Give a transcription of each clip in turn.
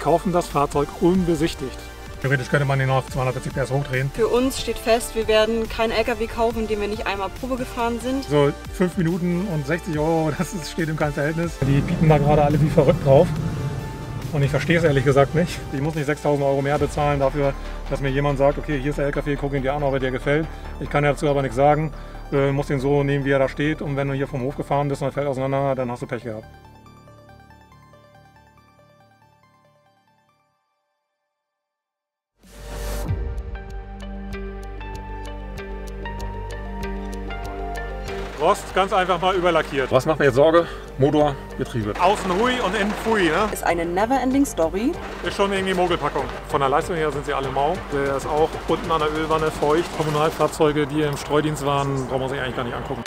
kaufen das Fahrzeug unbesichtigt. Theoretisch könnte man ihn auf 240 PS hochdrehen. Für uns steht fest, wir werden keinen LKW kaufen, in dem wir nicht einmal Probe gefahren sind. So 5 Minuten und 60 €, steht in keinem Verhältnis. Die bieten da gerade alle wie verrückt drauf. Und ich verstehe es ehrlich gesagt nicht. Ich muss nicht 6.000 € mehr bezahlen dafür, dass mir jemand sagt, okay, hier ist der LKW, guck ihn dir an, ob er dir gefällt. Ich kann dazu aber nichts sagen. Muss den so nehmen, wie er da steht. Und wenn du hier vom Hof gefahren bist und er fällt auseinander, dann hast du Pech gehabt. Rost ganz einfach mal überlackiert. Was macht mir jetzt Sorge? Motor, Getriebe. Außen hui und innen pfui, ne? Ist eine never-ending Story. Ist schon irgendwie Mogelpackung. Von der Leistung her sind sie alle mau. Der ist auch unten an der Ölwanne feucht. Kommunalfahrzeuge, die im Streudienst waren, braucht man sich eigentlich gar nicht angucken.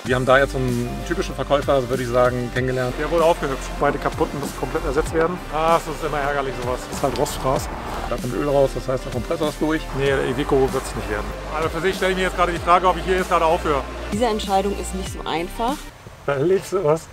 Wir haben da jetzt so einen typischen Verkäufer, würde ich sagen, kennengelernt. Der wurde aufgehübscht. Beide kaputten müssen komplett ersetzt werden. Das ist immer ärgerlich sowas. Das ist halt Rostfraß. Da kommt Öl raus, das heißt der Kompressor ist durch. Nee, der Iveco wird es nicht werden. Also für sich stelle ich mir jetzt gerade die Frage, ob ich hier jetzt gerade aufhöre. Diese Entscheidung ist nicht so einfach. Da erlebst du was.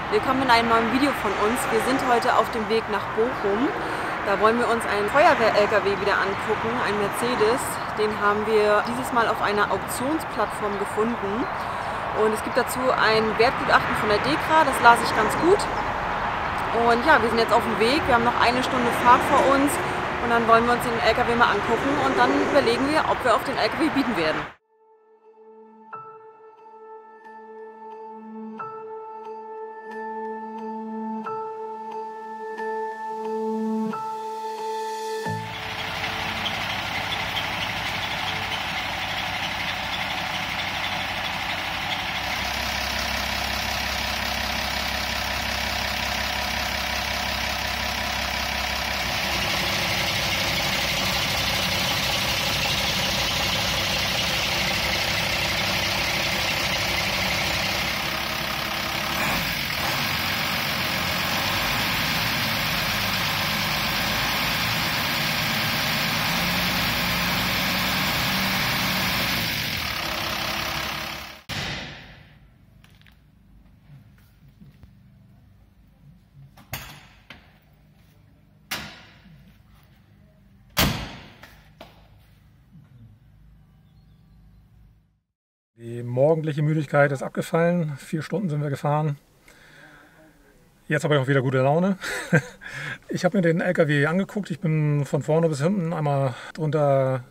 Willkommen in einem neuen Video von uns. Wir sind heute auf dem Weg nach Bochum. Da wollen wir uns einen Feuerwehr-LKW wieder angucken, ein Mercedes. Den haben wir dieses Mal auf einer Auktionsplattform gefunden. Und es gibt dazu ein Wertgutachten von der DEKRA, das las ich ganz gut. Und ja, wir sind jetzt auf dem Weg, wir haben noch eine Stunde Fahrt vor uns. Und dann wollen wir uns den LKW mal angucken und dann überlegen wir, ob wir auf den LKW bieten werden. Die morgendliche Müdigkeit ist abgefallen. 4 Stunden sind wir gefahren. Jetzt habe ich auch wieder gute Laune. Ich habe mir den LKW angeguckt. Ich bin von vorne bis hinten einmal drunter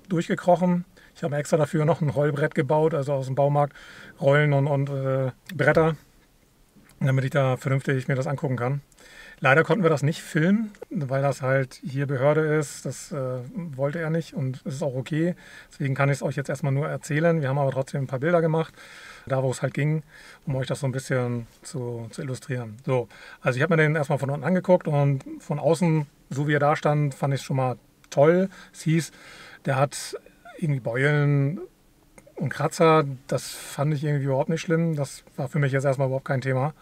durchgekrochen. Ich habe extra dafür noch ein Rollbrett gebaut, also aus dem Baumarkt, Rollen und Bretter, damit ich da vernünftig mir das angucken kann. Leider konnten wir das nicht filmen, weil das halt hier Behörde ist. Das wollte er nicht und es ist auch okay. Deswegen kann ich es euch jetzt erstmal nur erzählen. Wir haben aber trotzdem ein paar Bilder gemacht, da wo es halt ging, um euch das so ein bisschen zu illustrieren. So, also ich habe mir den erstmal von unten angeguckt und von außen, so wie er da stand, fand ich es schon mal toll. Es hieß, der hat irgendwie Beulen und Kratzer. Das fand ich irgendwie überhaupt nicht schlimm. Das war für mich jetzt erstmal überhaupt kein Thema.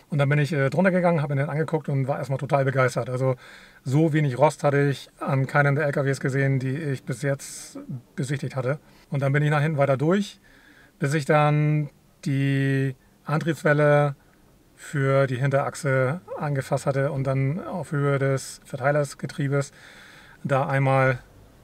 Und dann bin ich drunter gegangen, habe mir den angeguckt und war erstmal total begeistert. Also so wenig Rost hatte ich an keinen der LKWs gesehen, die ich bis jetzt besichtigt hatte. Und dann bin ich nach hinten weiter durch, bis ich dann die Antriebswelle für die Hinterachse angefasst hatte und dann auf Höhe des Verteilersgetriebes da einmal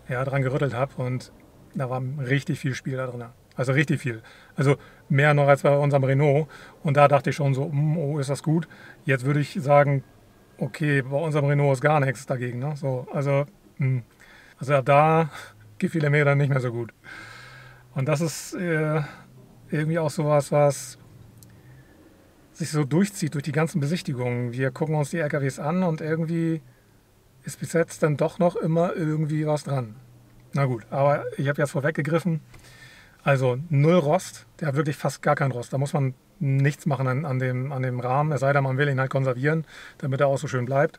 dran gerüttelt habe. Und da war richtig viel Spiel da drin. Also richtig viel. Also mehr noch als bei unserem Renault. Und da dachte ich schon so, oh, ist das gut. Jetzt würde ich sagen, okay, bei unserem Renault ist gar nichts dagegen. Ne? So, also da gefiel er mir dann nicht mehr so gut. Und das ist irgendwie auch sowas, was sich so durchzieht durch die ganzen Besichtigungen. Wir gucken uns die LKWs an und irgendwie ist bis jetzt dann doch noch immer irgendwie was dran. Na gut, aber ich habe jetzt vorweggegriffen. Also 0 Rost, der hat wirklich fast gar keinen Rost. Da muss man nichts machen an dem Rahmen, es sei denn, man will ihn halt konservieren, damit er auch so schön bleibt.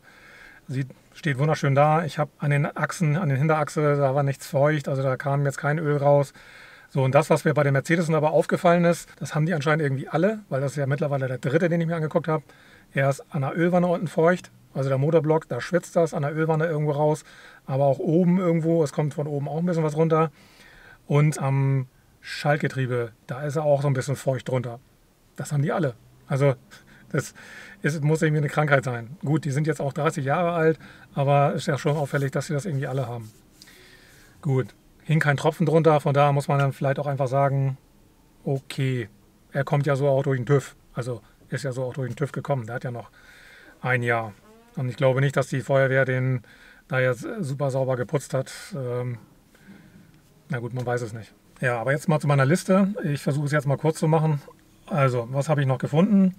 Steht wunderschön da. Ich habe an den Achsen, an den Hinterachse, da war nichts feucht, also da kam jetzt kein Öl raus. So, und das, was mir bei den Mercedes aber aufgefallen ist, das haben die anscheinend irgendwie alle, weil das ist ja mittlerweile der dritte, den ich mir angeguckt habe. Er ist an der Ölwanne unten feucht, also der Motorblock, da schwitzt das an der Ölwanne irgendwo raus, aber auch oben irgendwo, es kommt von oben auch ein bisschen was runter. Und am Schaltgetriebe, da ist er auch so ein bisschen feucht drunter. Das haben die alle. Also das muss irgendwie eine Krankheit sein. Gut, die sind jetzt auch 30 Jahre alt, aber ist ja schon auffällig, dass sie das irgendwie alle haben. Gut, hing kein Tropfen drunter, von daher muss man dann vielleicht auch einfach sagen, okay, er kommt ja so auch durch den TÜV. Also ist ja so auch durch den TÜV gekommen, der hat ja noch ein Jahr. Und ich glaube nicht, dass die Feuerwehr den da jetzt super sauber geputzt hat. Na gut, man weiß es nicht. Ja, aber jetzt mal zu meiner Liste. Ich versuche es jetzt mal kurz zu machen. Also, was habe ich noch gefunden?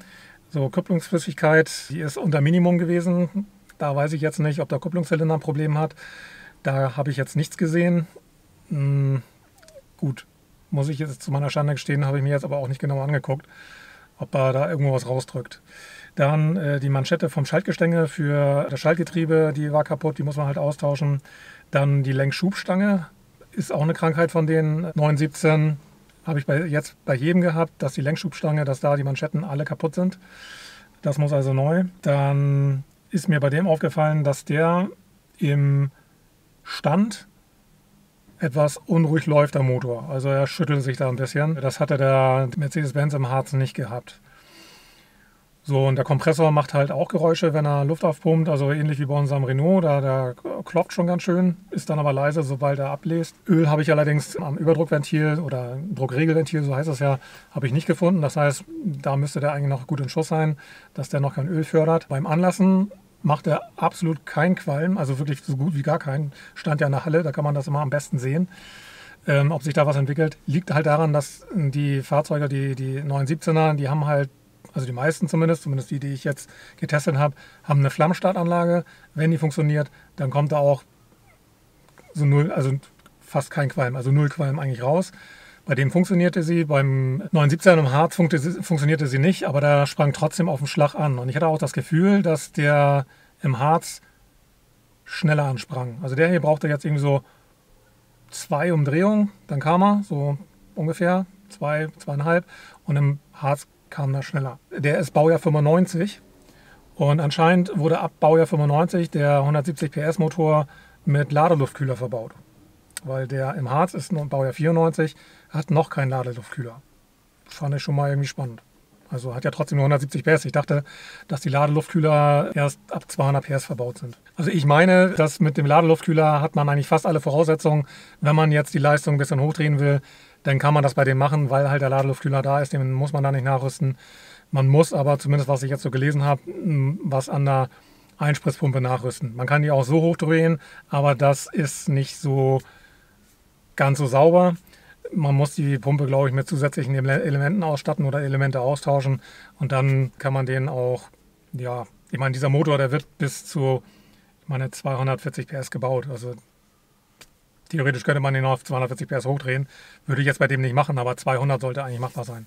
So, Kupplungsflüssigkeit, die ist unter Minimum gewesen. Da weiß ich jetzt nicht, ob der Kupplungszylinder ein Problem hat. Da habe ich jetzt nichts gesehen. Gut, muss ich jetzt zu meiner Schande gestehen, habe ich mir jetzt aber auch nicht genau angeguckt, ob er da irgendwo was rausdrückt. Dann die Manschette vom Schaltgestänge für das Schaltgetriebe, die war kaputt, die muss man halt austauschen. Dann die Lenkschubstange. Ist auch eine Krankheit von den 917. Habe ich jetzt bei jedem gehabt, dass die Lenkschubstange, dass da die Manschetten alle kaputt sind. Das muss also neu. Dann ist mir bei dem aufgefallen, dass der im Stand etwas unruhig läuft, der Motor. Also er schüttelt sich da ein bisschen. Das hatte der Mercedes-Benz im Harz nicht gehabt. So, und der Kompressor macht halt auch Geräusche, wenn er Luft aufpumpt, also ähnlich wie bei unserem Renault, der klopft schon ganz schön, ist dann aber leise, sobald er abbläst. Öl habe ich allerdings am Überdruckventil oder Druckregelventil, so heißt es ja, habe ich nicht gefunden. Das heißt, da müsste der eigentlich noch gut in Schuss sein, dass der noch kein Öl fördert. Beim Anlassen macht er absolut keinen Qualm, also wirklich so gut wie gar keinen. Stand ja in der Halle, da kann man das immer am besten sehen. Ob sich da was entwickelt, liegt halt daran, dass die Fahrzeuge, die 917er, die haben halt, also die meisten zumindest die ich jetzt getestet habe, haben eine Flammstartanlage. Wenn die funktioniert, dann kommt da auch so null, also fast kein Qualm, also 0 Qualm eigentlich raus. Bei dem funktionierte sie, beim 917 im Harz funktionierte sie nicht, aber da sprang trotzdem auf den Schlag an. Und ich hatte auch das Gefühl, dass der im Harz schneller ansprang. Also der hier brauchte jetzt irgendwie so 2 Umdrehungen, dann kam er, so ungefähr 2, 2,5 und im Harz kam da schneller. Der ist Baujahr 95 und anscheinend wurde ab Baujahr 95 der 170 PS Motor mit Ladeluftkühler verbaut. Weil der im Harz ist noch Baujahr 94, hat noch keinen Ladeluftkühler. Fand ich schon mal irgendwie spannend. Also hat ja trotzdem nur 170 PS. Ich dachte, dass die Ladeluftkühler erst ab 200 PS verbaut sind. Also ich meine, dass mit dem Ladeluftkühler hat man eigentlich fast alle Voraussetzungen, wenn man jetzt die Leistung ein bisschen hochdrehen will, dann kann man das bei dem machen, weil halt der Ladeluftkühler da ist, den muss man da nicht nachrüsten. Man muss aber, zumindest was ich jetzt so gelesen habe, was an der Einspritzpumpe nachrüsten. Man kann die auch so hochdrehen, aber das ist nicht so ganz so sauber. Man muss die Pumpe, glaube ich, mit zusätzlichen Elementen ausstatten oder Elemente austauschen und dann kann man den auch, ja, ich meine, dieser Motor, der wird bis zu, ich meine, 240 PS gebaut. Also theoretisch könnte man den auf 240 PS hochdrehen. Würde ich jetzt bei dem nicht machen, aber 200 sollte eigentlich machbar sein.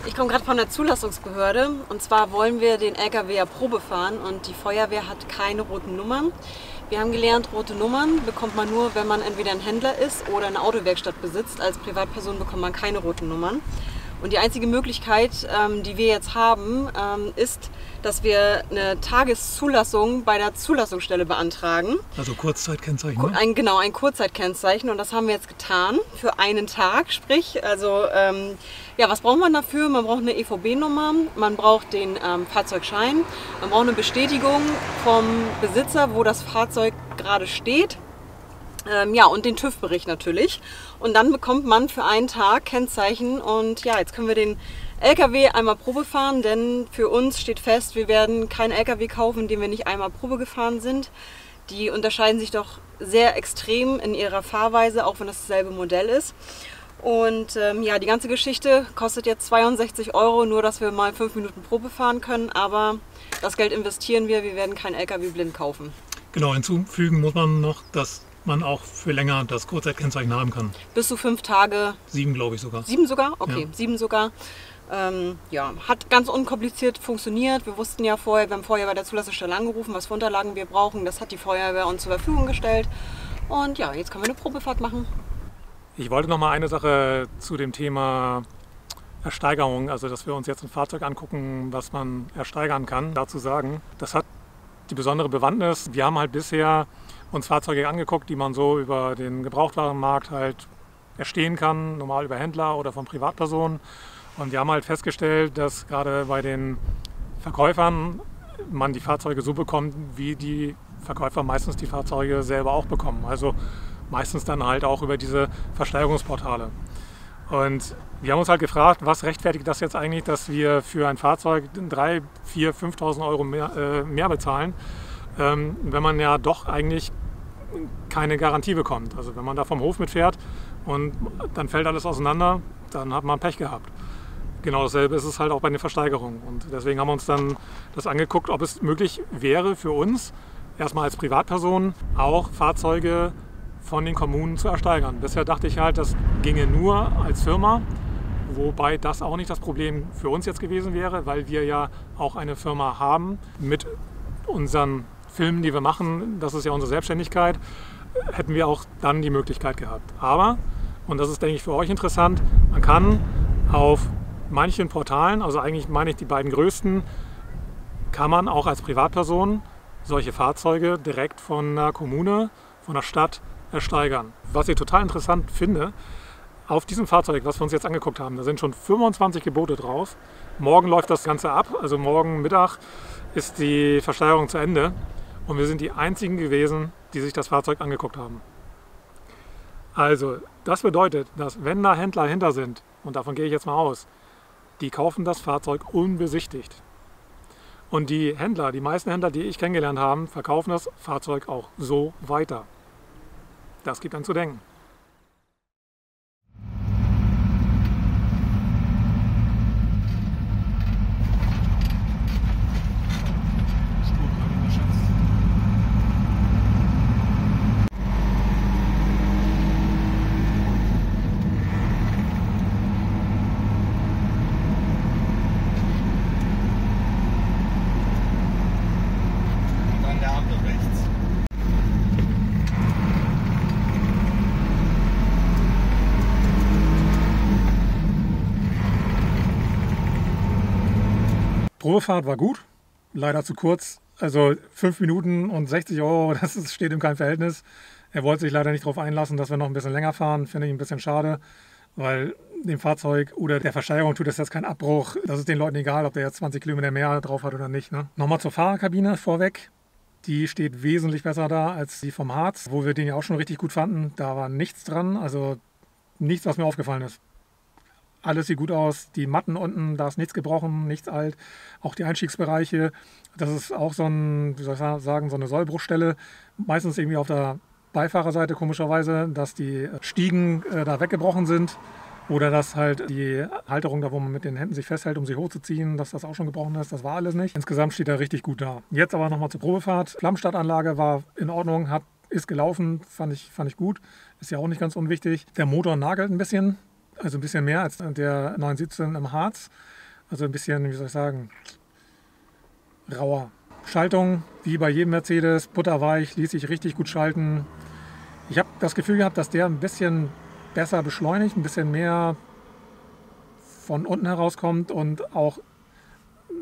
Ich komme gerade von der Zulassungsbehörde und zwar wollen wir den LKW ja Probe fahren und die Feuerwehr hat keine roten Nummern. Wir haben gelernt, rote Nummern bekommt man nur, wenn man entweder ein Händler ist oder eine Autowerkstatt besitzt. Als Privatperson bekommt man keine roten Nummern. Und die einzige Möglichkeit, die wir jetzt haben, ist, dass wir eine Tageszulassung bei der Zulassungsstelle beantragen. Also Kurzzeitkennzeichen, ne? Genau, ein Kurzzeitkennzeichen und das haben wir jetzt getan für einen Tag. Sprich, also ja, was braucht man dafür? Man braucht eine EVB-Nummer, man braucht den Fahrzeugschein, man braucht eine Bestätigung vom Besitzer, wo das Fahrzeug gerade steht. Ja, und den TÜV-Bericht natürlich. Und dann bekommt man für einen Tag Kennzeichen und ja, jetzt können wir den LKW einmal Probe fahren, denn für uns steht fest, wir werden keinen LKW kaufen, den wir nicht einmal Probe gefahren sind. Die unterscheiden sich doch sehr extrem in ihrer Fahrweise, auch wenn das dasselbe Modell ist. Und ja, die ganze Geschichte kostet jetzt 62 €, nur dass wir mal 5 Minuten Probe fahren können, aber das Geld investieren wir werden keinen LKW blind kaufen. Genau, hinzufügen muss man noch, dass man auch für länger das Kurzzeitkennzeichen haben kann. Bis zu 5 Tage. 7, glaube ich sogar. 7 sogar? Okay, ja. 7 sogar. Ja, hat ganz unkompliziert funktioniert. Wir wussten ja vorher, wir haben vorher bei der Zulassungsstelle angerufen, was für Unterlagen wir brauchen. Das hat die Feuerwehr uns zur Verfügung gestellt. Und ja, jetzt können wir eine Probefahrt machen. Ich wollte noch mal eine Sache zu dem Thema Ersteigerung, also dass wir uns jetzt ein Fahrzeug angucken, was man ersteigern kann, dazu sagen. Das hat die besondere Bewandtnis. Wir haben halt bisher uns Fahrzeuge angeguckt, die man so über den Gebrauchtwarenmarkt halt erstehen kann, normal über Händler oder von Privatpersonen. Und wir haben halt festgestellt, dass gerade bei den Verkäufern man die Fahrzeuge so bekommt, wie die Verkäufer meistens die Fahrzeuge selber auch bekommen. Also meistens dann halt auch über diese Versteigerungsportale. Und wir haben uns halt gefragt, was rechtfertigt das jetzt eigentlich, dass wir für ein Fahrzeug 3.000, 4.000, 5.000 € mehr bezahlen, wenn man ja doch eigentlich keine Garantie bekommt. Also wenn man da vom Hof mitfährt und dann fällt alles auseinander, dann hat man Pech gehabt. Genau dasselbe ist es halt auch bei den Versteigerungen. Und deswegen haben wir uns dann das angeguckt, ob es möglich wäre für uns, erstmal als Privatperson, auch Fahrzeuge von den Kommunen zu ersteigern. Bisher dachte ich halt, das ginge nur als Firma, wobei das auch nicht das Problem für uns jetzt gewesen wäre, weil wir ja auch eine Firma haben mit unseren Filmen, die wir machen. Das ist ja unsere Selbstständigkeit, hätten wir auch dann die Möglichkeit gehabt. Aber, und das ist, denke ich, für euch interessant, man kann auf manchen Portalen, also eigentlich meine ich die beiden größten, kann man auch als Privatperson solche Fahrzeuge direkt von der Kommune, von der Stadt ersteigern. Was ich total interessant finde, auf diesem Fahrzeug, was wir uns jetzt angeguckt haben, da sind schon 25 Gebote drauf. Morgen läuft das Ganze ab, also morgen Mittag ist die Versteigerung zu Ende und wir sind die einzigen gewesen, die sich das Fahrzeug angeguckt haben. Also das bedeutet, dass wenn da Händler hinter sind, und davon gehe ich jetzt mal aus, die kaufen das Fahrzeug unbesichtigt. Und die Händler, die meisten Händler, die ich kennengelernt habe, verkaufen das Fahrzeug auch so weiter. Das gibt dann zu denken. Probefahrt war gut, leider zu kurz. Also 5 Minuten und 60 €, das steht in keinem Verhältnis. Er wollte sich leider nicht darauf einlassen, dass wir noch ein bisschen länger fahren. Finde ich ein bisschen schade, weil dem Fahrzeug oder der Versteigerung tut das jetzt keinen Abbruch. Das ist den Leuten egal, ob der jetzt 20 Kilometer mehr drauf hat oder nicht. Ne? Nochmal zur Fahrerkabine vorweg. Die steht wesentlich besser da als die vom Harz, wo wir den ja auch schon richtig gut fanden. Da war nichts dran, also nichts, was mir aufgefallen ist. Alles sieht gut aus, die Matten unten, da ist nichts gebrochen, nichts alt. Auch die Einstiegsbereiche, das ist auch so ein, wie soll ich sagen, so eine Sollbruchstelle. Meistens irgendwie auf der Beifahrerseite komischerweise, dass die Stiegen da weggebrochen sind. Oder dass halt die Halterung da, wo man mit den Händen sich festhält, um sie hochzuziehen, dass das auch schon gebrochen ist. Das war alles nicht. Insgesamt steht er richtig gut da. Jetzt aber nochmal zur Probefahrt. Flammstartanlage war in Ordnung, ist gelaufen, fand ich gut. Ist ja auch nicht ganz unwichtig. Der Motor nagelt ein bisschen, also ein bisschen mehr als der 917 im Harz. Also ein bisschen, wie soll ich sagen, rauer. Schaltung, wie bei jedem Mercedes, butterweich, ließ sich richtig gut schalten. Ich habe das Gefühl gehabt, dass der ein bisschen besser beschleunigt, ein bisschen mehr von unten herauskommt und auch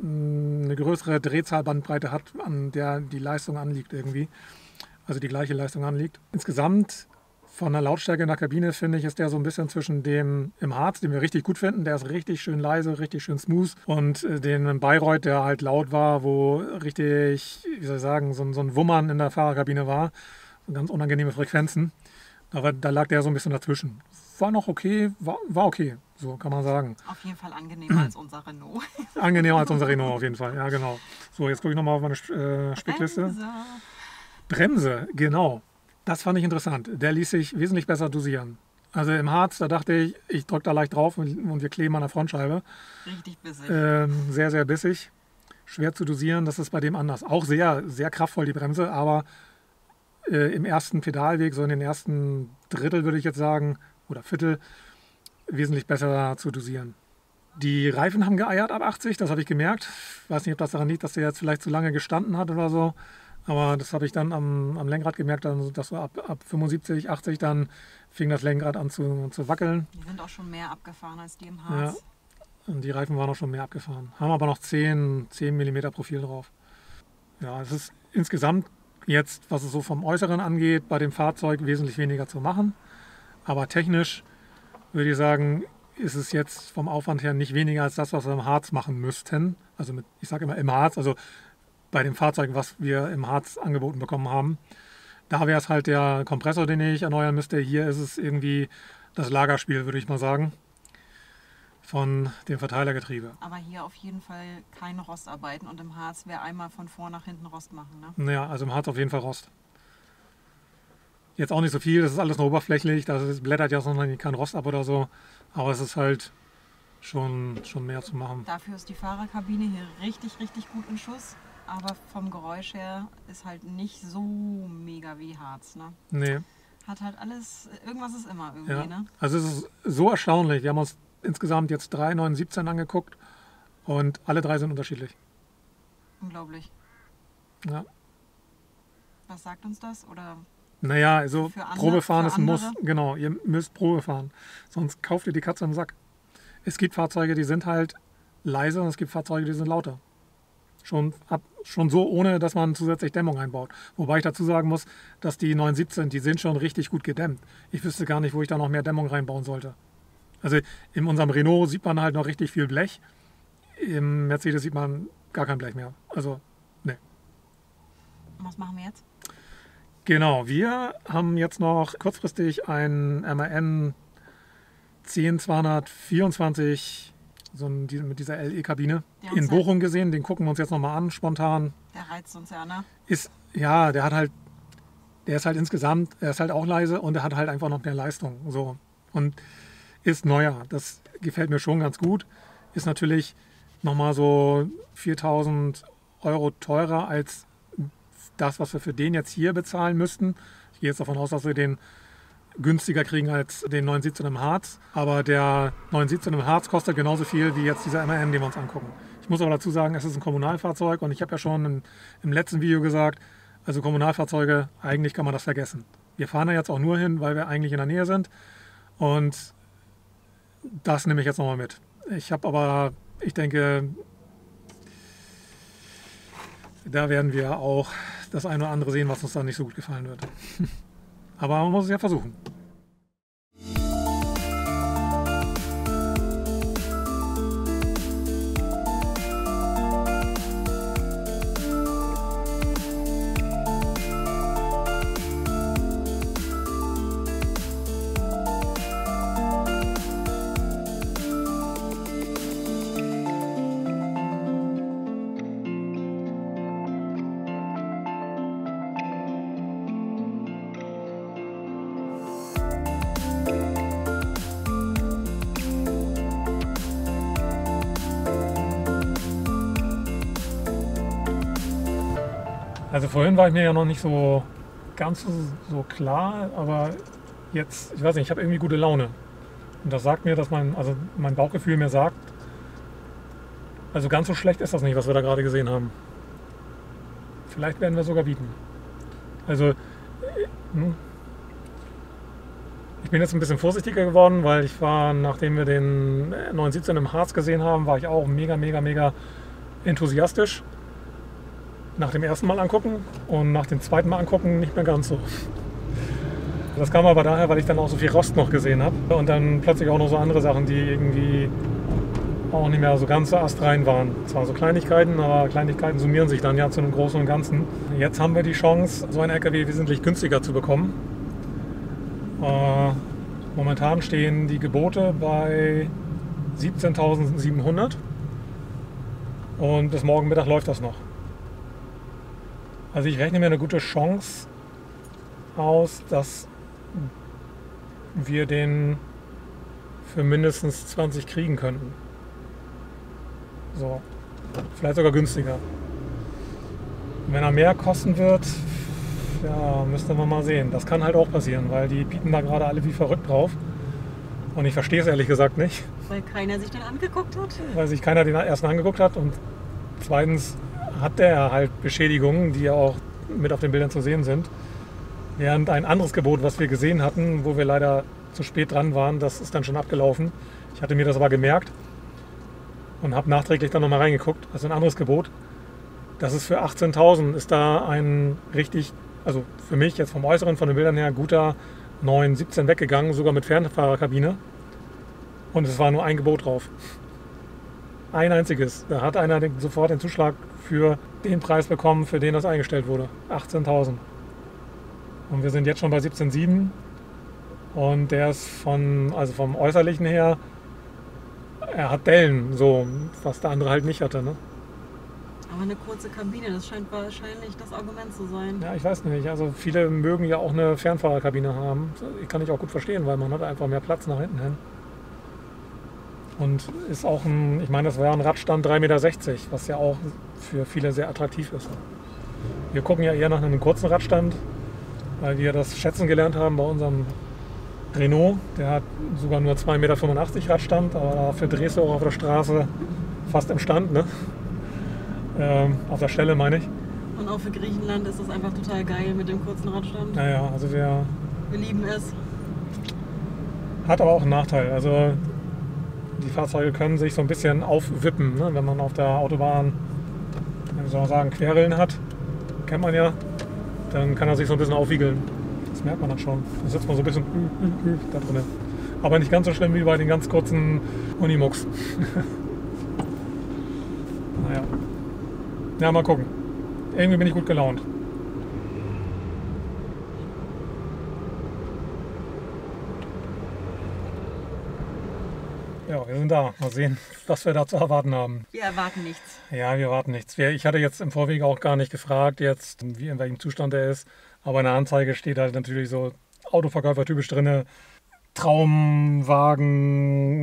eine größere Drehzahlbandbreite hat, an der die Leistung anliegt irgendwie. Also die gleiche Leistung anliegt. Insgesamt von der Lautstärke in der Kabine, finde ich, ist der so ein bisschen zwischen dem im Harz, den wir richtig gut finden, der ist richtig schön leise, richtig schön smooth, und den im Bayreuth, der halt laut war, wo richtig, wie soll ich sagen, so ein Wummern in der Fahrerkabine war, so ganz unangenehme Frequenzen. Aber da lag der so ein bisschen dazwischen. War noch okay, war okay, so kann man sagen. Auf jeden Fall angenehmer als unser Renault. Angenehmer als unser Renault auf jeden Fall, ja genau. So, jetzt gucke ich nochmal auf meine Spickliste. Bremse, genau. Das fand ich interessant. Der ließ sich wesentlich besser dosieren. Also im Harz, da dachte ich, ich drücke da leicht drauf und wir kleben an der Frontscheibe. Richtig bissig. Sehr, sehr bissig. Schwer zu dosieren, das ist bei dem anders. Auch sehr, sehr kraftvoll die Bremse, aber im ersten Pedalweg, so in den ersten Drittel würde ich jetzt sagen, oder Viertel, wesentlich besser zu dosieren. Die Reifen haben geeiert ab 80, das habe ich gemerkt. Ich weiß nicht, ob das daran liegt, dass der jetzt vielleicht zu lange gestanden hat oder so. Aber das habe ich dann am Lenkrad gemerkt, dass so ab 75, 80 dann fing das Lenkrad an zu wackeln. Die sind auch schon mehr abgefahren als die im Harz. Ja, und die Reifen waren auch schon mehr abgefahren. Haben aber noch 10 mm Profil drauf. Ja, es ist insgesamt jetzt, was es so vom Äußeren angeht, bei dem Fahrzeug wesentlich weniger zu machen. Aber technisch würde ich sagen, ist es jetzt vom Aufwand her nicht weniger als das, was wir im Harz machen müssten. Also ich sage immer im Harz, also bei dem Fahrzeug, was wir im Harz angeboten bekommen haben. Da wäre es halt der Kompressor, den ich erneuern müsste. Hier ist es irgendwie das Lagerspiel, würde ich mal sagen, von dem Verteilergetriebe. Aber hier auf jeden Fall keine Rostarbeiten, und im Harz wäre einmal von vor nach hinten Rost machen, ne? Naja, also im Harz auf jeden Fall Rost. Jetzt auch nicht so viel, das ist alles nur oberflächlich, da blättert ja noch kein Rost ab oder so, aber es ist halt schon mehr zu machen. Dafür ist die Fahrerkabine hier richtig, richtig gut in Schuss, aber vom Geräusch her ist halt nicht so mega wie Harz, ne? Nee. Hat halt alles, irgendwas ist immer irgendwie, Ja. ne? Also es ist so erstaunlich, wir haben uns insgesamt jetzt 3 917 angeguckt und alle 3 sind unterschiedlich. Unglaublich. Ja. Was sagt uns das? Oder Naja, also Probefahren ist ein Muss. andere? Genau, ihr müsst Probe fahren. Sonst kauft ihr die Katze im Sack. Es gibt Fahrzeuge, die sind halt leise, und es gibt Fahrzeuge, die sind lauter. Schon so, ohne dass man zusätzlich Dämmung einbaut. Wobei ich dazu sagen muss, dass die 917, die sind schon richtig gut gedämmt. Ich wüsste gar nicht, wo ich da noch mehr Dämmung reinbauen sollte. Also in unserem Renault sieht man halt noch richtig viel Blech. Im Mercedes sieht man gar kein Blech mehr. Also, ne. was machen wir jetzt? Genau, wir haben jetzt noch kurzfristig einen MAN 10224, mit dieser LE-Kabine in Bochum gesehen. Den gucken wir uns jetzt nochmal an, spontan. Der reizt uns ja, ne? Der ist halt insgesamt, er ist halt auch leise und er hat halt einfach noch mehr Leistung. So. Und ist neuer. Das gefällt mir schon ganz gut. Ist natürlich nochmal so 4.000 € teurer als das, was wir für den jetzt hier bezahlen müssten. Ich gehe jetzt davon aus, dass wir den günstiger kriegen als den 917 im Harz. Aber der 917 im Harz kostet genauso viel wie jetzt dieser MAN, den wir uns angucken. Ich muss aber dazu sagen, es ist ein Kommunalfahrzeug, und ich habe ja schon im letzten Video gesagt, also Kommunalfahrzeuge, eigentlich kann man das vergessen. Wir fahren da jetzt auch nur hin, weil wir eigentlich in der Nähe sind, und das nehme ich jetzt nochmal mit. Ich denke, da werden wir auch das eine oder andere sehen, was uns da nicht so gut gefallen wird. Aber man muss es ja versuchen. Also vorhin war ich mir ja noch nicht so ganz so klar, aber jetzt, ich weiß nicht, ich habe irgendwie gute Laune. Und das sagt mir, dass mein Bauchgefühl mir sagt, also ganz so schlecht ist das nicht, was wir da gerade gesehen haben. Vielleicht werden wir sogar bieten. Also, ich bin jetzt ein bisschen vorsichtiger geworden, weil ich war, nachdem wir den 917 im Harz gesehen haben, war ich auch mega enthusiastisch. Nach dem ersten Mal angucken und nach dem zweiten Mal angucken nicht mehr ganz so. Das kam aber daher, weil ich dann auch so viel Rost noch gesehen habe und dann plötzlich auch noch so andere Sachen, die irgendwie auch nicht mehr so ganz astrein waren. Zwar so Kleinigkeiten, aber Kleinigkeiten summieren sich dann ja zu einem Großen und Ganzen. Jetzt haben wir die Chance, so einen LKW wesentlich günstiger zu bekommen. Momentan stehen die Gebote bei 17.700 und bis morgen Mittag läuft das noch. Also ich rechne mir eine gute Chance aus, dass wir den für mindestens 20 kriegen könnten. So, vielleicht sogar günstiger. Wenn er mehr kosten wird, ja, müssten wir mal sehen. Das kann halt auch passieren, weil die bieten da gerade alle wie verrückt drauf. Und ich verstehe es ehrlich gesagt nicht. Weil keiner sich den angeguckt hat? Weil sich keiner den ersten angeguckt hat. Und zweitens hat der halt Beschädigungen, die ja auch mit auf den Bildern zu sehen sind. Während ein anderes Gebot, was wir gesehen hatten, wo wir leider zu spät dran waren, das ist dann schon abgelaufen. Ich hatte mir das aber gemerkt und habe nachträglich dann nochmal reingeguckt. Also ein anderes Gebot. Das ist für 18.000 ist da ein richtig, also für mich jetzt vom Äußeren, von den Bildern her, guter 917 weggegangen, sogar mit Fernfahrerkabine. Und es war nur ein Gebot drauf. Ein einziges. Da hat einer sofort den Zuschlag für den Preis bekommen, für den das eingestellt wurde. 18.000. Und wir sind jetzt schon bei 17.7. Und der ist vom Äußerlichen her, er hat Dellen, so, was der andere halt nicht hatte. Ne? Aber eine kurze Kabine, das scheint wahrscheinlich das Argument zu sein. Ja, ich weiß nicht. Also viele mögen ja auch eine Fernfahrerkabine haben. Ich kann ich auch gut verstehen, weil man hat einfach mehr Platz nach hinten hin. Und ist auch ich meine, das wäre ein Radstand 3,60 Meter, was ja auch für viele sehr attraktiv ist. Wir gucken ja eher nach einem kurzen Radstand, weil wir das schätzen gelernt haben bei unserem Renault. Der hat sogar nur 2,85 Meter Radstand, aber dafür drehst du auch auf der Straße fast im Stand, ne? Auf der Stelle meine ich. Und auch für Griechenland ist das einfach total geil mit dem kurzen Radstand. Naja, also wir lieben es. Hat aber auch einen Nachteil. Also die Fahrzeuge können sich so ein bisschen aufwippen, ne? Wenn man auf der Autobahn, wie soll man sagen, Querrillen hat, kennt man ja, dann kann er sich so ein bisschen aufwiegeln. Das merkt man dann schon. Da sitzt man so ein bisschen da drin. Aber nicht ganz so schlimm wie bei den ganz kurzen Unimux. Naja. Ja, mal gucken. Irgendwie bin ich gut gelaunt. Ja, wir sind da. Mal sehen, was wir da zu erwarten haben. Wir erwarten nichts. Ja, wir erwarten nichts. Ich hatte jetzt im Vorweg auch gar nicht gefragt, jetzt, in welchem Zustand er ist. Aber in der Anzeige steht halt natürlich so Autoverkäufer typisch drin. Traumwagen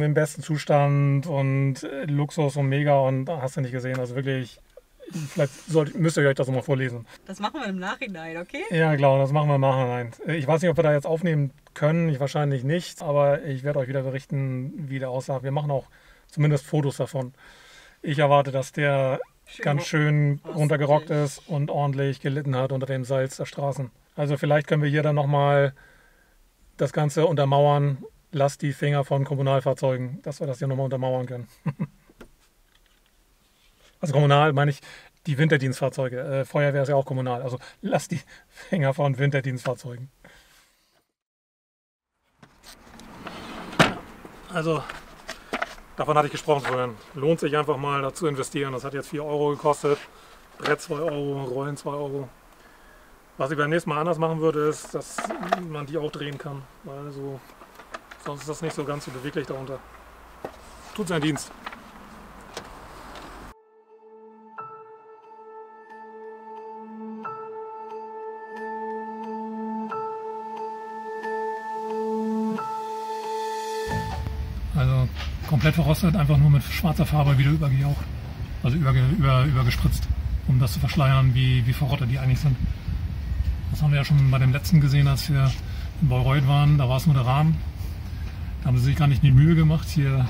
im besten Zustand und Luxus und mega und hast du nicht gesehen. Also wirklich, vielleicht müsst ihr euch das nochmal vorlesen. Das machen wir im Nachhinein, okay? Ja, klar, das machen wir im Nachhinein. Ich weiß nicht, ob wir da jetzt aufnehmen können, ich wahrscheinlich nicht, aber ich werde euch wieder berichten, wie der aussah. Wir machen auch zumindest Fotos davon. Ich erwarte, dass der ganz schön runtergerockt ist und ordentlich gelitten hat unter dem Salz der Straßen. Also vielleicht können wir hier dann nochmal das Ganze untermauern. Lasst die Finger von Kommunalfahrzeugen, dass wir das hier nochmal untermauern können. Also kommunal meine ich die Winterdienstfahrzeuge. Feuerwehr ist ja auch kommunal. Also lasst die Finger von Winterdienstfahrzeugen. Also davon hatte ich gesprochen vorhin. Lohnt sich einfach mal dazu investieren. Das hat jetzt 4 Euro gekostet. Brett 2 Euro, Rollen 2 Euro. Was ich beim nächsten Mal anders machen würde, ist, dass man die auch drehen kann. Weil so, sonst ist das nicht so ganz so beweglich darunter. Tut seinen Dienst. Also komplett verrostet, einfach nur mit schwarzer Farbe wieder übergejaucht. Also übergespritzt. um das zu verschleiern, wie verrottet die eigentlich sind. Das haben wir ja schon bei dem letzten gesehen, als wir in Bayreuth waren. Da war es nur der Rahmen. Da haben sie sich gar nicht die Mühe gemacht, hier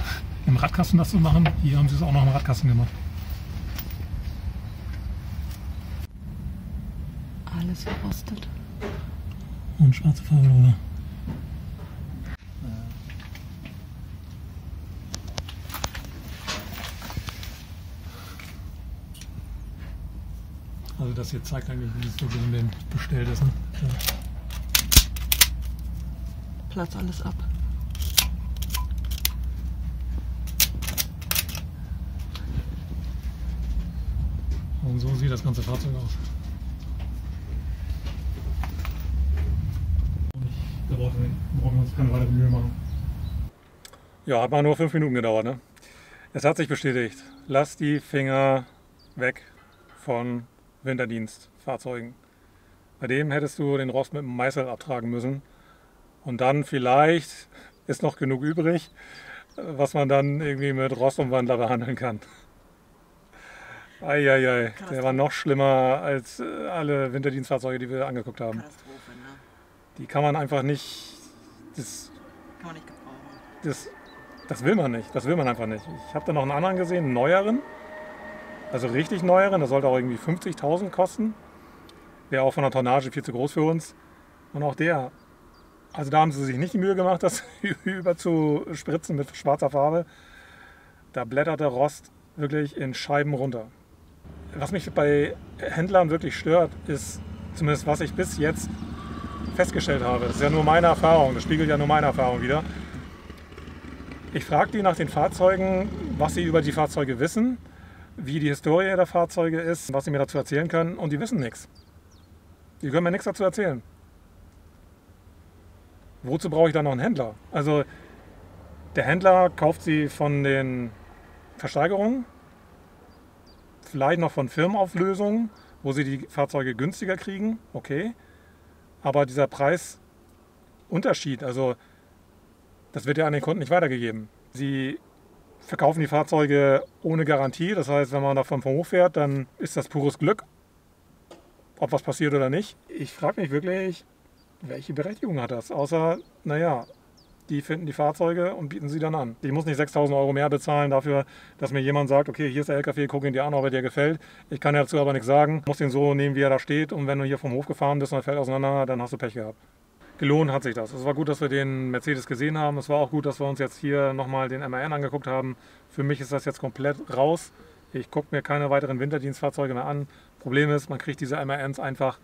im Radkasten das zu machen. Hier haben sie es auch noch im Radkasten gemacht. Alles verrostet. Und schwarze Farbe drüber. Also das hier zeigt eigentlich, wie es so in dem bestellt ist. Ne? Ja. Platz alles ab. Und so sieht das ganze Fahrzeug aus. Da brauchen wir uns keine weitere Mühe machen. Ja, hat mal nur 5 Minuten gedauert. Ne? Es hat sich bestätigt. Lass die Finger weg von Winterdienstfahrzeugen. Bei dem hättest du den Rost mit dem Meißel abtragen müssen. Und dann vielleicht ist noch genug übrig, was man dann irgendwie mit Rostumwandler behandeln kann. Eieiei, der war noch schlimmer als alle Winterdienstfahrzeuge, die wir angeguckt haben. Katastrophe, ne? Die kann man einfach nicht. Das Kann man nicht gebrauchen. Das will man nicht. Das will man einfach nicht. Ich habe da noch einen anderen gesehen, einen neueren. Also richtig neueren. Das sollte auch irgendwie 50.000 kosten. Wäre auch von der Tonnage viel zu groß für uns. Und auch der. Also da haben sie sich nicht die Mühe gemacht, das über zu spritzen mit schwarzer Farbe. Da blättert der Rost wirklich in Scheiben runter. Was mich bei Händlern wirklich stört, ist zumindest was ich bis jetzt festgestellt habe. Das ist ja nur meine Erfahrung, das spiegelt ja nur meine Erfahrung wider. Ich frage die nach den Fahrzeugen, was sie über die Fahrzeuge wissen, wie die Historie der Fahrzeuge ist, was sie mir dazu erzählen können, und die wissen nichts. Die können mir nichts dazu erzählen. Wozu brauche ich dann noch einen Händler? Also der Händler kauft sie von den Versteigerungen, vielleicht noch von Firmenauflösungen, wo sie die Fahrzeuge günstiger kriegen, okay. Aber dieser Preisunterschied, also das wird ja an den Kunden nicht weitergegeben. Sie verkaufen die Fahrzeuge ohne Garantie, das heißt, wenn man davon vom Hof fährt, dann ist das pures Glück, ob was passiert oder nicht. Ich frage mich wirklich, welche Berechtigung hat das? Außer, naja, die finden die Fahrzeuge und bieten sie dann an. Ich muss nicht 6.000 Euro mehr bezahlen dafür, dass mir jemand sagt, okay, hier ist der LKW, guck ihn dir an, ob er dir gefällt. Ich kann dazu aber nichts sagen. Muss den so nehmen, wie er da steht. Und wenn du hier vom Hof gefahren bist und er fällt auseinander, dann hast du Pech gehabt. Gelohnt hat sich das. Es war gut, dass wir den Mercedes gesehen haben. Es war auch gut, dass wir uns jetzt hier nochmal den MAN angeguckt haben. Für mich ist das jetzt komplett raus. Ich gucke mir keine weiteren Winterdienstfahrzeuge mehr an. Problem ist, man kriegt diese MANs einfach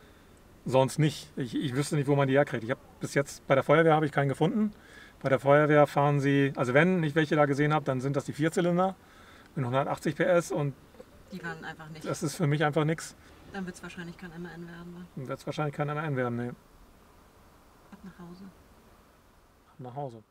sonst nicht. Ich wüsste nicht, wo man die herkriegt. Ich habe bis jetzt bei der Feuerwehr habe ich keinen gefunden. Bei der Feuerwehr fahren sie, also wenn ich welche da gesehen habe, dann sind das die Vierzylinder mit 180 PS und die waren einfach nicht. Das ist für mich einfach nichts. Dann wird es wahrscheinlich kein MAN werden. Ne? Dann wird es wahrscheinlich kein MAN werden, ne. Ab nach Hause. Ab nach Hause.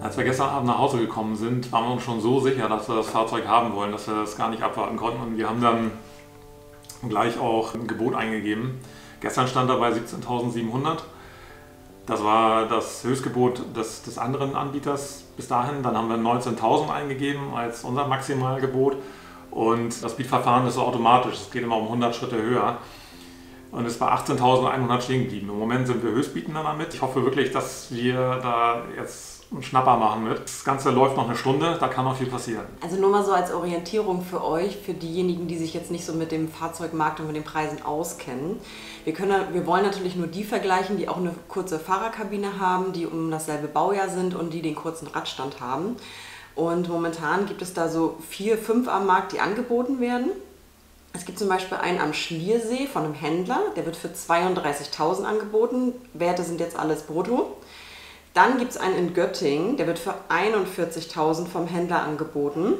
Als wir gestern Abend nach Hause gekommen sind, waren wir uns schon so sicher, dass wir das Fahrzeug haben wollen, dass wir das gar nicht abwarten konnten. Und wir haben dann gleich auch ein Gebot eingegeben. Gestern stand da bei 17.700. Das war das Höchstgebot des anderen Anbieters bis dahin. Dann haben wir 19.000 eingegeben als unser Maximalgebot. Und das Bietverfahren ist so automatisch. Es geht immer um 100 Schritte höher. Und es war 18.100 stehen geblieben. Im Moment sind wir Höchstbietender damit. Ich hoffe wirklich, dass wir da jetzt einen Schnapper machen mit. Das Ganze läuft noch eine Stunde, da kann noch viel passieren. Also nur mal so als Orientierung für euch, für diejenigen, die sich jetzt nicht so mit dem Fahrzeugmarkt und mit den Preisen auskennen. Wir wollen natürlich nur die vergleichen, die auch eine kurze Fahrerkabine haben, die um dasselbe Baujahr sind und die den kurzen Radstand haben. Und momentan gibt es da so 4, 5 am Markt, die angeboten werden. Es gibt zum Beispiel einen am Schliersee von einem Händler, der wird für 32.000 angeboten. Werte sind jetzt alles brutto. Dann gibt es einen in Göttingen, der wird für 41.000 vom Händler angeboten.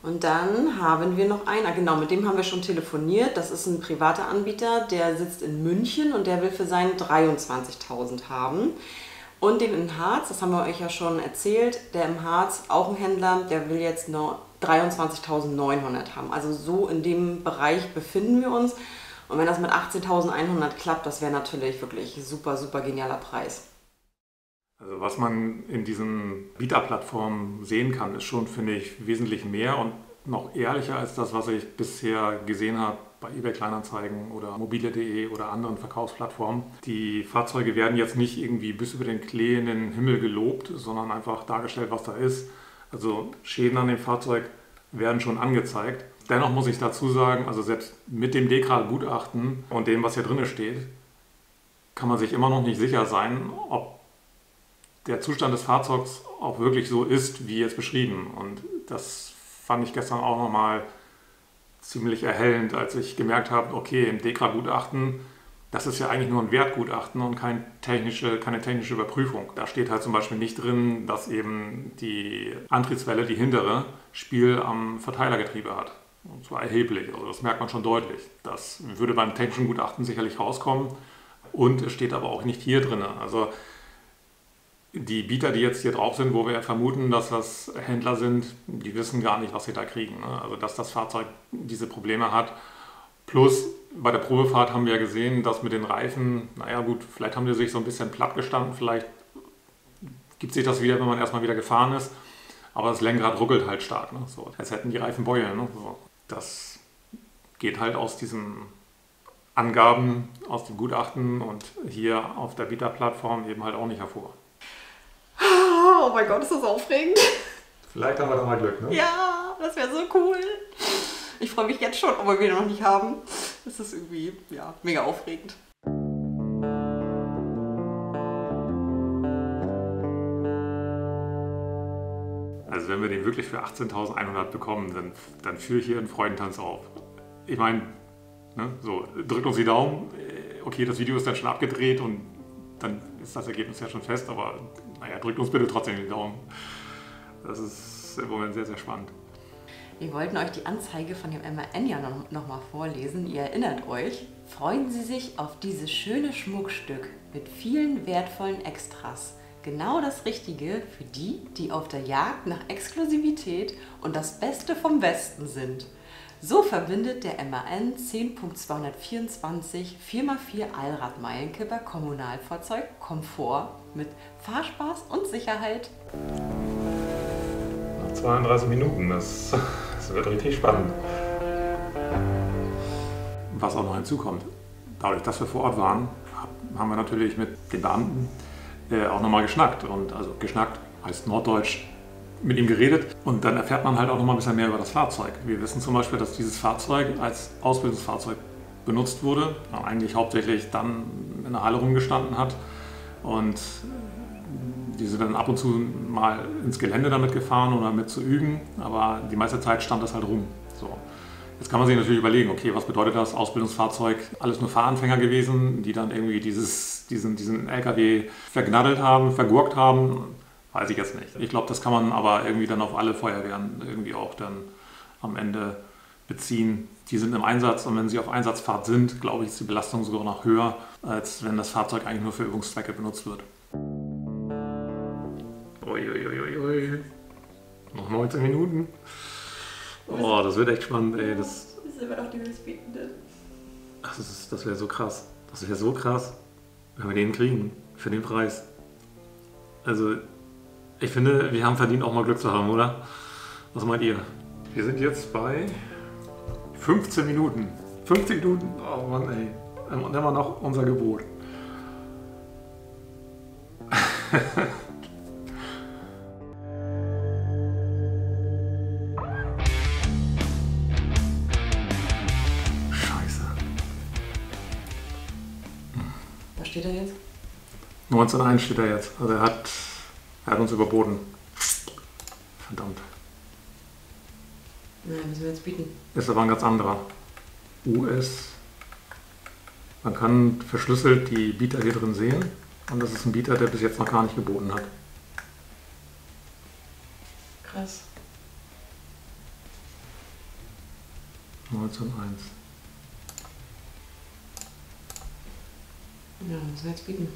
Und dann haben wir noch einen, genau, mit dem haben wir schon telefoniert. Das ist ein privater Anbieter, der sitzt in München und der will für seinen 23.000 haben. Und den in Harz, das haben wir euch ja schon erzählt, der im Harz, auch ein Händler, der will jetzt noch 23.900 haben. Also so in dem Bereich befinden wir uns. Und wenn das mit 18.100 klappt, das wäre natürlich wirklich super, super genialer Preis. Also was man in diesen Bieterplattformen sehen kann, ist schon, finde ich, wesentlich mehr und noch ehrlicher als das, was ich bisher gesehen habe bei eBay Kleinanzeigen oder mobile.de oder anderen Verkaufsplattformen. Die Fahrzeuge werden jetzt nicht irgendwie bis über den Klee in den Himmel gelobt, sondern einfach dargestellt, was da ist. Also Schäden an dem Fahrzeug werden schon angezeigt. Dennoch muss ich dazu sagen, also selbst mit dem DEKRA-Gutachten und dem, was hier drin steht, kann man sich immer noch nicht sicher sein, ob der Zustand des Fahrzeugs auch wirklich so ist, wie jetzt beschrieben. Und das fand ich gestern auch nochmal ziemlich erhellend, als ich gemerkt habe, okay, im DEKRA-Gutachten, das ist ja eigentlich nur ein Wertgutachten und keine technische Überprüfung. Da steht halt zum Beispiel nicht drin, dass eben die Antriebswelle, die hintere, Spiel am Verteilergetriebe hat. Und zwar erheblich, also das merkt man schon deutlich. Das würde beim technischen Gutachten sicherlich rauskommen und es steht aber auch nicht hier drin. Also die Bieter, die jetzt hier drauf sind, wo wir vermuten, dass das Händler sind, die wissen gar nicht, was sie da kriegen. Also dass das Fahrzeug diese Probleme hat. Plus bei der Probefahrt haben wir ja gesehen, dass mit den Reifen, naja gut, vielleicht haben die sich so ein bisschen platt gestanden, vielleicht gibt sich das wieder, wenn man erstmal wieder gefahren ist. Aber das Lenkrad ruckelt halt stark, ne? So, als hätten die Reifen Beule. Ne? So. Das geht halt aus diesen Angaben, aus dem Gutachten und hier auf der Bieterplattform eben halt auch nicht hervor. Oh mein Gott, ist das aufregend. Vielleicht haben wir da mal Glück, ne? Ja, das wäre so cool. Ich freue mich jetzt schon, obwohl wir ihn noch nicht haben. Das ist irgendwie, ja, mega aufregend. Also wenn wir den wirklich für 18.100 bekommen, dann führe ich hier einen Freudentanz auf. Ich meine, ne, so, drückt uns die Daumen. Okay, das Video ist dann schon abgedreht und dann ist das Ergebnis ja schon fest, aber naja, drückt uns bitte trotzdem die Daumen. Das ist im Moment sehr, sehr spannend. Wir wollten euch die Anzeige von dem MAN ja noch mal vorlesen. Ihr erinnert euch. Freuen Sie sich auf dieses schöne Schmuckstück mit vielen wertvollen Extras. Genau das Richtige für die, die auf der Jagd nach Exklusivität und das Beste vom Westen sind. So verbindet der MAN 10.224 4x4 Allradmeilenkipper Kommunalfahrzeug Komfort mit Fahrspaß und Sicherheit. Nach 32 Minuten, das wird richtig spannend. Was auch noch hinzukommt, dadurch, dass wir vor Ort waren, haben wir natürlich mit den Beamten auch nochmal geschnackt. Und also geschnackt heißt Norddeutsch, mit ihm geredet und dann erfährt man halt auch nochmal ein bisschen mehr über das Fahrzeug. Wir wissen zum Beispiel, dass dieses Fahrzeug als Ausbildungsfahrzeug benutzt wurde, eigentlich hauptsächlich dann in der Halle rumgestanden hat und die sind dann ab und zu mal ins Gelände damit gefahren, um damit zu üben, aber die meiste Zeit stand das halt rum. So. Jetzt kann man sich natürlich überlegen, okay, was bedeutet das, Ausbildungsfahrzeug, alles nur Fahranfänger gewesen, die dann irgendwie diesen LKW vergnaddelt haben, vergurkt haben. Weiß ich jetzt nicht. Ich glaube, das kann man aber irgendwie dann auf alle Feuerwehren irgendwie auch dann am Ende beziehen. Die sind im Einsatz und wenn sie auf Einsatzfahrt sind, glaube ich, ist die Belastung sogar noch höher, als wenn das Fahrzeug eigentlich nur für Übungszwecke benutzt wird. Uiuiuiui. Noch 19 Minuten. Oh, das wird echt spannend, ey. Das sind wir doch die Höchstbietenden. Das wäre so krass. Das wäre so krass, wenn wir den kriegen für den Preis. Also ich finde, wir haben verdient, auch mal Glück zu haben, oder? Was meint ihr? Wir sind jetzt bei 15 Minuten. 15 Minuten? Oh Mann, ey. Und immer noch unser Gebot. Scheiße. Was steht da jetzt? 19.1 steht da jetzt. Also er hat uns überboten. Verdammt. Na, müssen wir jetzt bieten. Ist aber ein ganz anderer. US. Man kann verschlüsselt die Bieter hier drin sehen. Und das ist ein Bieter, der bis jetzt noch gar nicht geboten hat. Krass. 19.1. Ja, müssen wir jetzt bieten.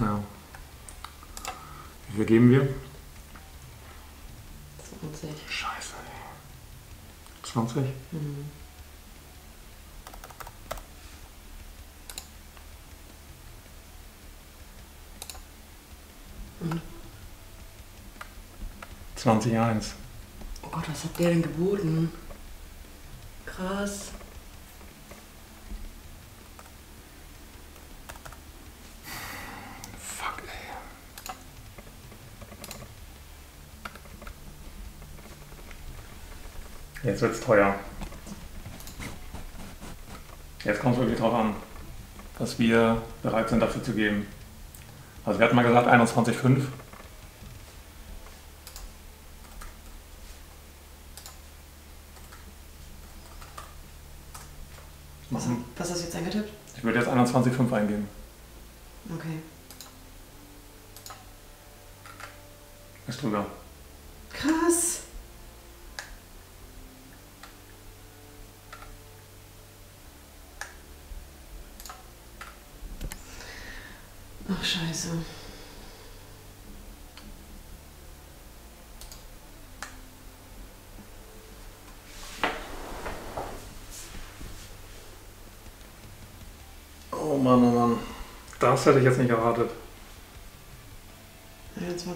Ja. Wie viel geben wir? 20. 20. Mhm. Und? 20,1. Oh Gott, was hat der denn geboten? Krass. Fuck, ey. Jetzt wird's teuer. Jetzt kommt es wirklich drauf an, dass wir bereit sind dafür zu geben. Also wir hatten mal gesagt 21,5. Was hast du jetzt eingetippt? Ich würde jetzt 21,5 eingeben. Okay. Ist drüber. Krass. Ach, scheiße. Oh Mann, oh Mann. Das hätte ich jetzt nicht erwartet. 21,5.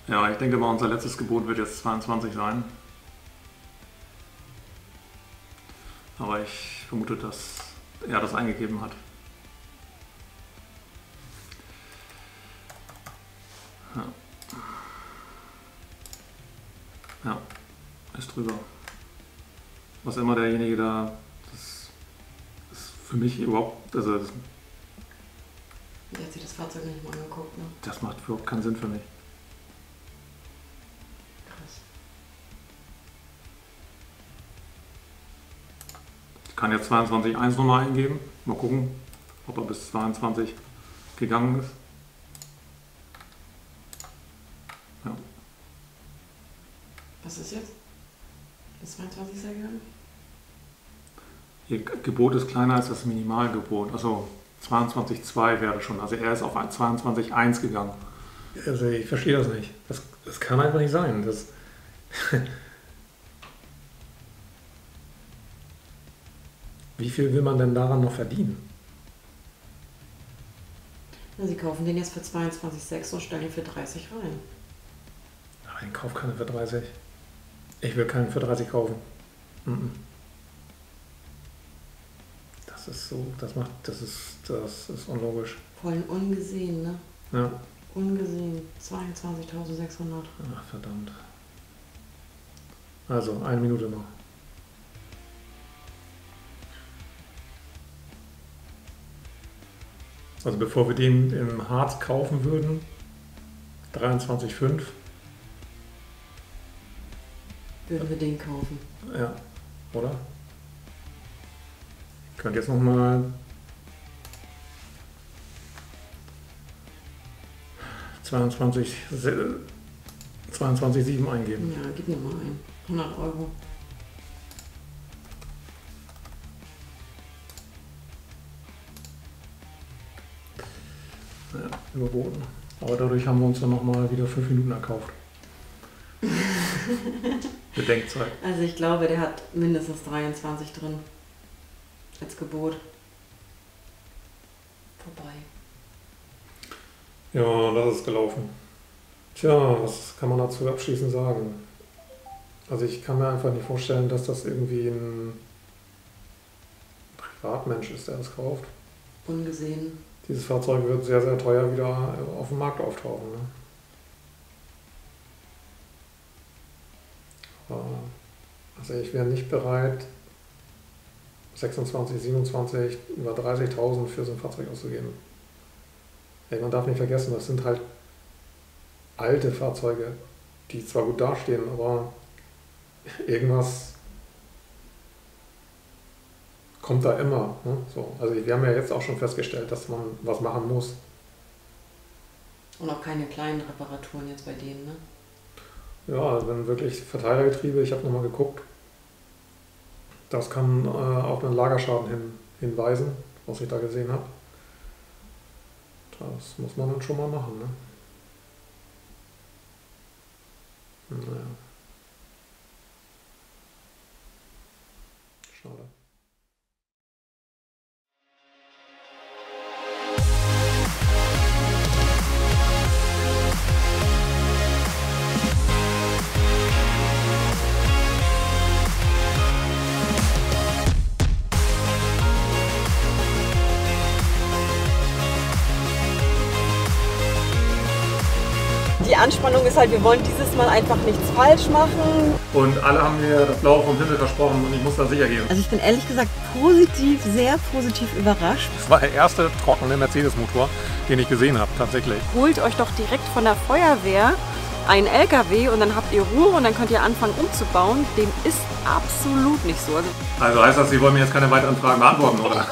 Ja, ich denke mal, unser letztes Gebot wird jetzt 22 sein. Aber ich vermute, dass er das eingegeben hat. Ja. Ja, ist drüber. Was immer derjenige da, das ist für mich überhaupt, also Der hat sich das Fahrzeug nicht mal angeguckt, ne? das macht überhaupt keinen Sinn für mich. Krass. Ich kann jetzt 22,1 nochmal eingeben. Mal gucken, ob er bis 22 gegangen ist. Ja. Was ist jetzt? Ist 22 sehr gegangen? Ihr Gebot ist kleiner als das Minimalgebot. Also 22,2 wäre schon. Also er ist auf 22,1 gegangen. Also ich verstehe das nicht. Das kann einfach nicht sein. Das Wie viel will man denn daran noch verdienen? Na, sie kaufen den jetzt für 22,6 und stellen ihn für 30 rein. Aber ich kaufe keinen für 30. Ich will keinen für 30 kaufen. Das ist so, das ist unlogisch. Vor allem ungesehen, ne? Ja. Ungesehen. 22.600. Ach, verdammt. Also, 1 Minute noch. Also bevor wir den im Harz kaufen würden, 23,5. Würden wir den kaufen. Ja, oder? Ich könnte jetzt nochmal 22,7 eingeben. Ja, gib mir mal ein. 100 Euro. Ja, überboten. Aber dadurch haben wir uns dann nochmal wieder 5 Minuten erkauft. Bedenkzeit. Also ich glaube, der hat mindestens 23 drin. Als Gebot. Vorbei. Ja, das ist gelaufen. Tja, was kann man dazu abschließend sagen? Also ich kann mir einfach nicht vorstellen, dass das irgendwie ein Privatmensch ist, der das kauft. Ungesehen. Dieses Fahrzeug wird sehr, sehr teuer wieder auf dem Markt auftauchen. Ne? Also ich wäre nicht bereit, 26, 27, über 30.000 für so ein Fahrzeug auszugeben. Ey, man darf nicht vergessen, das sind halt alte Fahrzeuge, die zwar gut dastehen, aber irgendwas kommt da immer. Ne? So, also wir haben ja jetzt auch schon festgestellt, dass man was machen muss. Und auch keine kleinen Reparaturen jetzt bei denen, ne? Ja, wenn wirklich Verteilergetriebe, ich habe nochmal geguckt, das kann auf einen Lagerschaden hinweisen, was ich da gesehen habe. Das muss man dann schon mal machen, ne? Naja. Schade. Die Anspannung ist halt, wir wollen dieses Mal einfach nichts falsch machen. Und alle haben mir das Blaue vom Himmel versprochen und ich muss da sicher gehen. Also ich bin ehrlich gesagt positiv, sehr positiv überrascht. Das war der erste trockene Mercedes-Motor, den ich gesehen habe, tatsächlich. Holt euch doch direkt von der Feuerwehr einen LKW und dann habt ihr Ruhe und dann könnt ihr anfangen umzubauen. Dem ist absolut nicht so. Also heißt das, Sie wollen mir jetzt keine weiteren Fragen beantworten, oder?